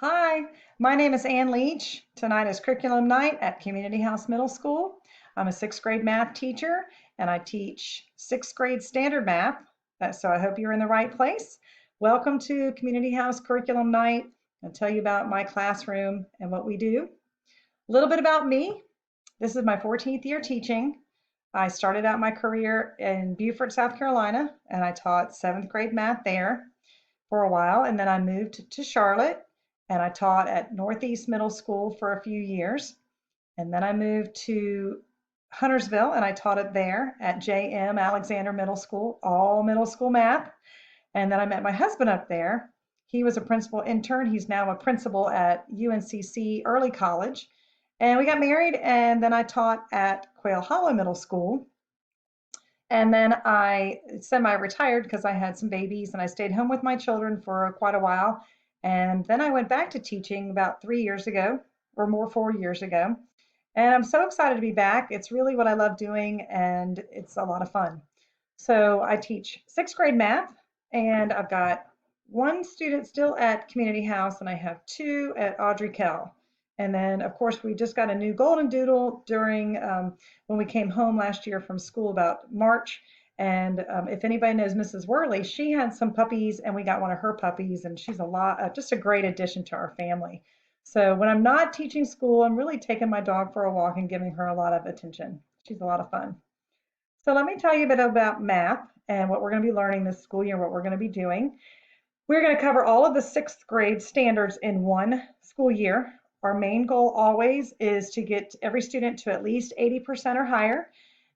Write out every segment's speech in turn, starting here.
Hi, my name is Ann Leach. Tonight is curriculum night at Community House Middle School. I'm a sixth grade math teacher and I teach sixth grade standard math. So I hope you're in the right place. Welcome to Community House Curriculum Night. I'll tell you about my classroom and what we do. A little bit about me. This is my 14th year teaching. I started out my career in Beaufort, South Carolina, and I taught seventh grade math there for a while, and then I moved to Charlotte and I taught at Northeast Middle School for a few years. And then I moved to Huntersville and I taught it there at JM Alexander Middle School, all middle school math. And then I met my husband up there. He was a principal intern. He's now a principal at UNCC Early College. And we got married, and then I taught at Quail Hollow Middle School. And then I semi-retired because I had some babies and I stayed home with my children for quite a while. And then I went back to teaching about 3 years ago, or more, 4 years ago. And I'm so excited to be back. It's really what I love doing and it's a lot of fun. So I teach sixth grade math and I've got one student still at Community House and I have two at Audrey Kell. And then, of course, we just got a new golden doodle during when we came home last year from school about March. And if anybody knows Mrs. Worley, she had some puppies, and we got one of her puppies, and she's just a great addition to our family. So when I'm not teaching school, I'm really taking my dog for a walk and giving her a lot of attention. She's a lot of fun. So let me tell you a bit about math and what we're going to be learning this school year, what we're going to be doing. We're going to cover all of the sixth grade standards in one school year. Our main goal always is to get every student to at least 80% or higher.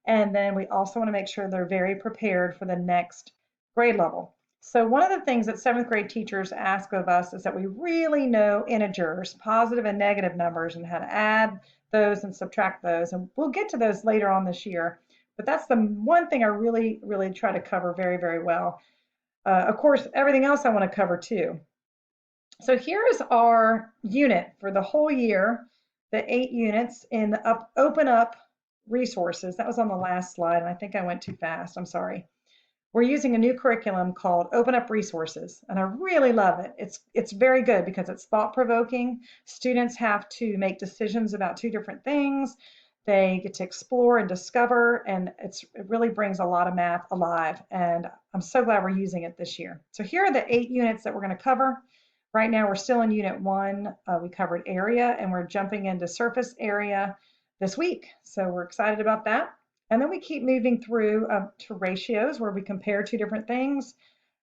And then we also want to make sure they're very prepared for the next grade level. So one of the things that seventh grade teachers ask of us is that we really know integers, positive and negative numbers, and how to add those and subtract those. And we'll get to those later on this year. But that's the one thing I really, really try to cover very, very well. Of course, everything else I want to cover too. So here is our unit for the whole year, the 8 units in the Open Up resources. That was on the last slide, and I think I went too fast. I'm sorry. We're using a new curriculum called Open Up Resources, and I really love it. It's very good because it's thought-provoking. Students have to make decisions about 2 different things. They get to explore and discover, and it really brings a lot of math alive, and I'm so glad we're using it this year. So here are the 8 units that we're going to cover. Right now we're still in Unit 1. We covered area, and we're jumping into surface area this week, so we're excited about that. And then we keep moving through to ratios where we compare 2 different things,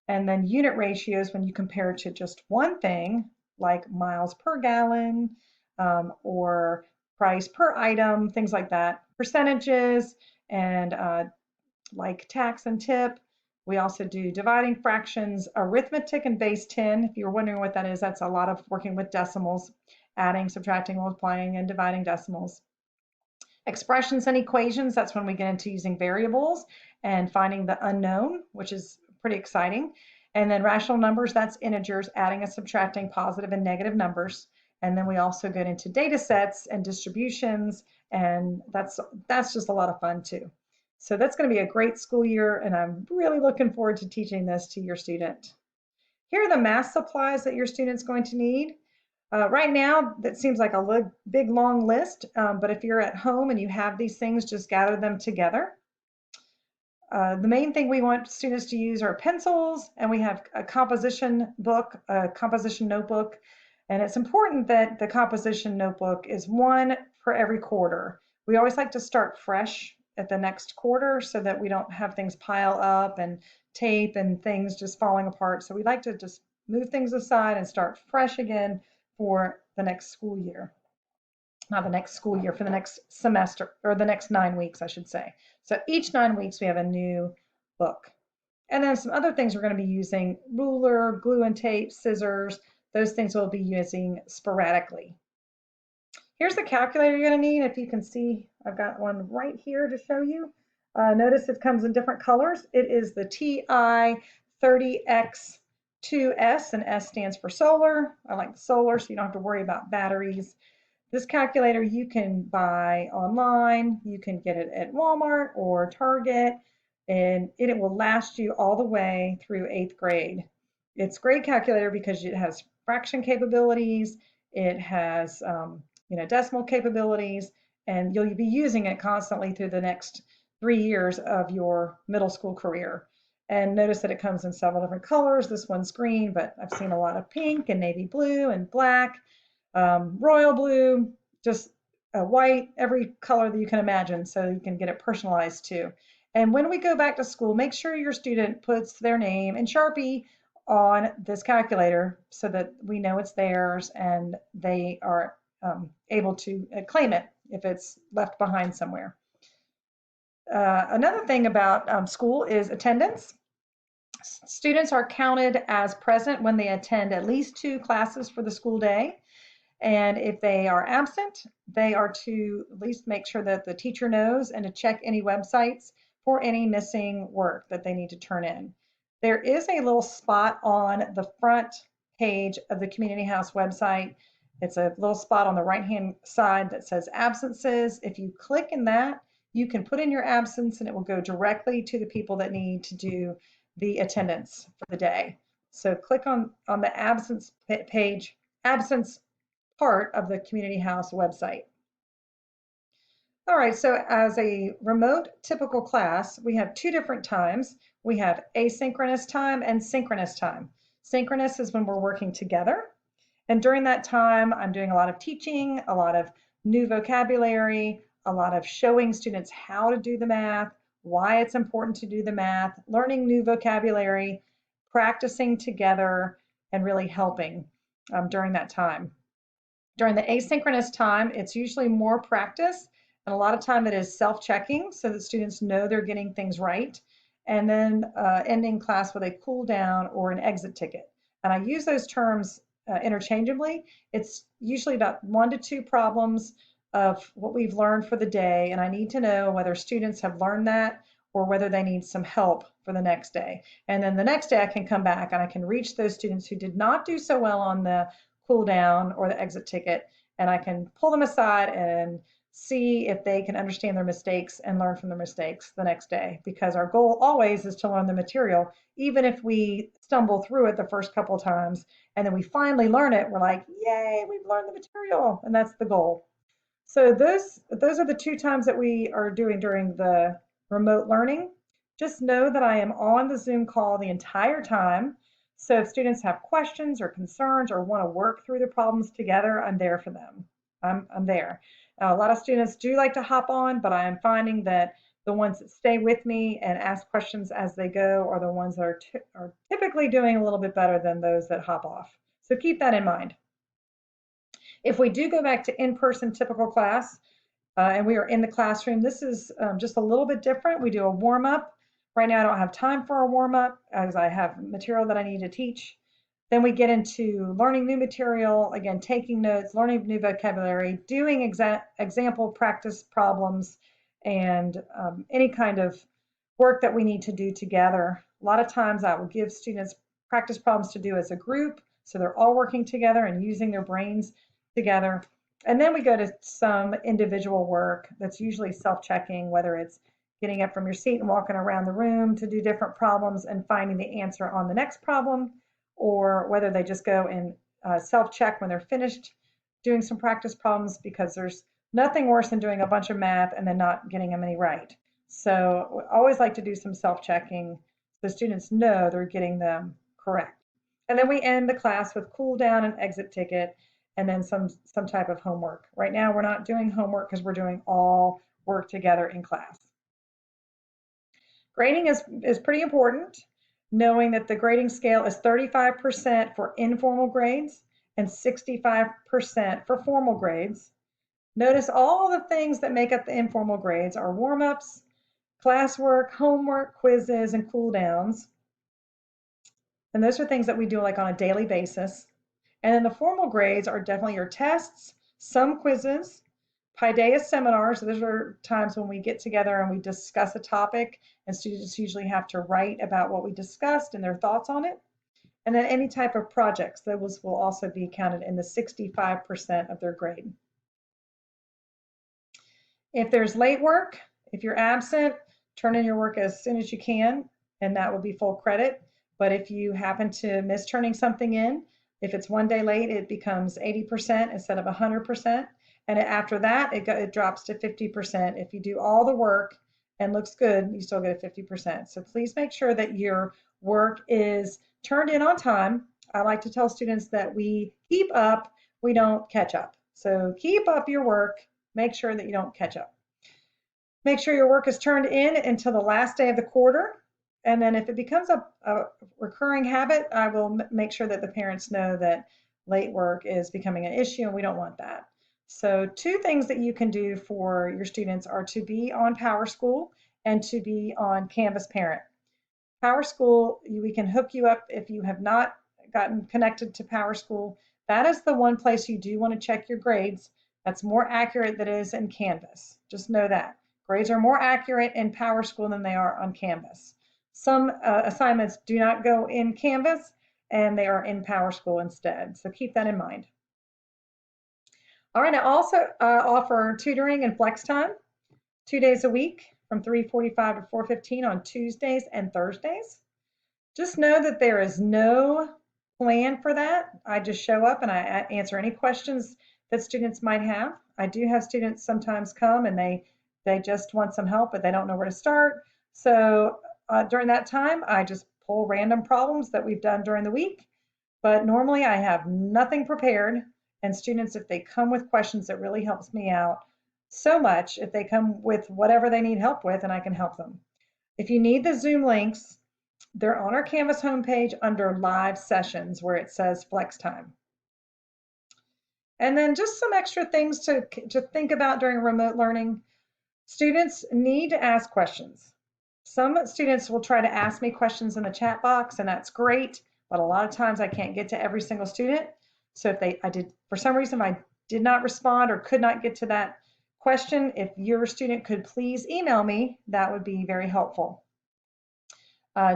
and then unit ratios when you compare to just one thing, like miles per gallon or price per item, things like that, percentages, and like tax and tip. We also do dividing fractions, arithmetic, and base 10. If you're wondering what that is, that's a lot of working with decimals, adding, subtracting, multiplying, and dividing decimals. Expressions and equations, that's when we get into using variables and finding the unknown, which is pretty exciting. And then rational numbers, that's integers, adding and subtracting positive and negative numbers. And then we also get into data sets and distributions, and that's just a lot of fun too. So that's going to be a great school year, and I'm really looking forward to teaching this to your student. Here are the math supplies that your student's going to need. Right now, that seems like a big, long list, but if you're at home and you have these things, just gather them together. The main thing we want students to use are pencils, and we have a composition book, a composition notebook, and it's important that the composition notebook is one for every quarter. We always like to start fresh at the next quarter so that we don't have things pile up and tape and things just falling apart. So we like to just move things aside and start fresh again for the next school year. Not the next school year, for the next semester, or the next 9 weeks, I should say. So each 9 weeks we have a new book. And then some other things we're going to be using: ruler, glue and tape, scissors. Those things we'll be using sporadically. Here's the calculator you're going to need. If you can see, I've got one right here to show you. Notice it comes in different colors. It is the TI-30X2S, and S stands for solar. I like the solar, so you don't have to worry about batteries. This calculator you can buy online. You can get it at Walmart or Target, and it will last you all the way through 8th grade. It's a great calculator because it has fraction capabilities. It has decimal capabilities, and you'll be using it constantly through the next 3 years of your middle school career. And notice that it comes in several different colors. This one's green, but I've seen a lot of pink and navy blue and black, royal blue, just white, every color that you can imagine, so you can get it personalized too. And when we go back to school, make sure your student puts their name in Sharpie on this calculator so that we know it's theirs and they are able to claim it if it's left behind somewhere. Another thing about school is attendance. Students are counted as present when they attend at least 2 classes for the school day. And if they are absent, they are to at least make sure that the teacher knows and to check any websites for any missing work that they need to turn in. There is a little spot on the front page of the Community House website. It's a little spot on the right-hand side that says absences. If you click in that, you can put in your absence and it will go directly to the people that need to do the attendance for the day. So click on the absence page, absence part of the Community House website. All right, so as a remote typical class, we have 2 different times. We have asynchronous time and synchronous time. Synchronous is when we're working together. And during that time, I'm doing a lot of teaching, a lot of new vocabulary, a lot of showing students how to do the math, why it's important to do the math, learning new vocabulary, practicing together, and really helping during that time. During the asynchronous time, it's usually more practice, and a lot of time it is self-checking so that students know they're getting things right, and then ending class with a cool down or an exit ticket. And I use those terms interchangeably. It's usually about 1 to 2 problems of what we've learned for the day, and I need to know whether students have learned that or whether they need some help for the next day. And then the next day I can come back and I can reach those students who did not do so well on the cool down or the exit ticket, and I can pull them aside and see if they can understand their mistakes and learn from their mistakes the next day, because our goal always is to learn the material. Even if we stumble through it the first couple of times and then we finally learn it, we're like, yay, we've learned the material, and that's the goal. So those are the 2 times that we are doing during the remote learning. Just know that I am on the Zoom call the entire time. So if students have questions or concerns or want to work through the problems together, I'm there for them. I'm there. A lot of students do like to hop on, but I am finding that the ones that stay with me and ask questions as they go are the ones that are typically doing a little bit better than those that hop off. So keep that in mind. If we do go back to in-person typical class, and we are in the classroom, this is just a little bit different. We do a warm-up. Right now I don't have time for a warm-up as I have material that I need to teach. Then we get into learning new material, again, taking notes, learning new vocabulary, doing example practice problems, and any kind of work that we need to do together. A lot of times I will give students practice problems to do as a group, so they're all working together and using their brains together. And then we go to some individual work that's usually self-checking, whether it's getting up from your seat and walking around the room to do different problems and finding the answer on the next problem, or whether they just go and self-check when they're finished doing some practice problems, because there's nothing worse than doing a bunch of math and then not getting them any right. So I always like to do some self-checking so students know they're getting them correct. And then we end the class with cool down and exit ticket, and then some type of homework. Right now we're not doing homework because we're doing all work together in class. Grading is pretty important, knowing that the grading scale is 35% for informal grades and 65% for formal grades. Notice all the things that make up the informal grades are warm-ups, classwork, homework, quizzes, and cool downs. And those are things that we do like on a daily basis. And then the formal grades are definitely your tests, some quizzes, Paideia seminars. Those are times when we get together and we discuss a topic, and students usually have to write about what we discussed and their thoughts on it. And then any type of projects, those will also be counted in the 65% of their grade. If there's late work, if you're absent, turn in your work as soon as you can, and that will be full credit. But if you happen to miss turning something in, If it's one day late, it becomes 80% instead of 100%. And after that, it drops to 50%. If you do all the work and looks good, you still get a 50%. So please make sure that your work is turned in on time. I like to tell students that we keep up, we don't catch up. So keep up your work, make sure that you don't catch up. Make sure your work is turned in until the last day of the quarter. And then if it becomes a recurring habit, I will make sure that the parents know that late work is becoming an issue and we don't want that. So 2 things that you can do for your students are to be on PowerSchool and to be on Canvas Parent. PowerSchool, we can hook you up if you have not gotten connected to PowerSchool. That is the one place you do want to check your grades. That's more accurate than it is in Canvas. Just know that. Grades are more accurate in PowerSchool than they are on Canvas. Some assignments do not go in Canvas and they are in PowerSchool instead. So keep that in mind. All right, I also offer tutoring and flex time 2 days a week from 3:45 to 4:15 on Tuesdays and Thursdays. Just know that there is no plan for that. I just show up and I answer any questions that students might have. I do have students sometimes come and they just want some help, but they don't know where to start. So during that time, I just pull random problems that we've done during the week. But normally I have nothing prepared. And students, if they come with questions, it really helps me out so much if they come with whatever they need help with and I can help them. If you need the Zoom links, they're on our Canvas homepage under live sessions where it says flex time. And then just some extra things to think about during remote learning. Students need to ask questions. Some students will try to ask me questions in the chat box, and that's great, but a lot of times I can't get to every single student. So if for some reason I did not respond or could not get to that question, if your student could please email me, that would be very helpful.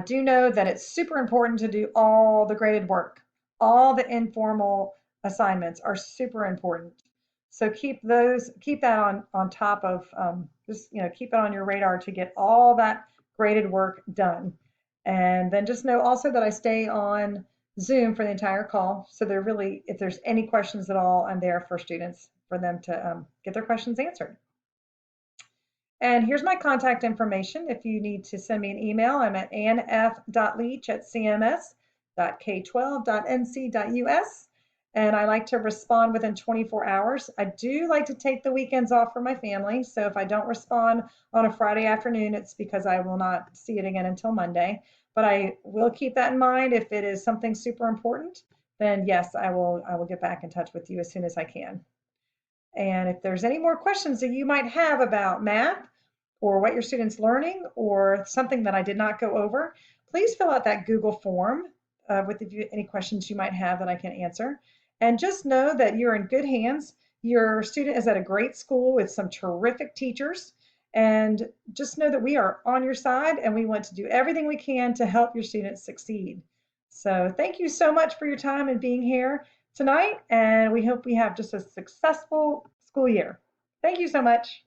Do know that it's super important to do all the graded work. All the informal assignments are super important. So keep that on top of just keep it on your radar to get all that graded work done. And then just know also that I stay on Zoom for the entire call. So if there's any questions at all, I'm there for students for them to get their questions answered. And here's my contact information. If you need to send me an email, I'm at annf.leach@cms.k12.nc.us. And I like to respond within 24 hours. I do like to take the weekends off for my family. So if I don't respond on a Friday afternoon, it's because I will not see it again until Monday. But I will keep that in mind. If it is something super important, then yes, I will get back in touch with you as soon as I can. And if there's any more questions that you might have about math or what your student's learning or something that I did not go over, please fill out that Google form with any questions you might have that I can answer. And just know that you're in good hands. Your student is at a great school with some terrific teachers. And just know that we are on your side and we want to do everything we can to help your students succeed. So thank you so much for your time and being here tonight, and we hope we have just a successful school year. Thank you so much.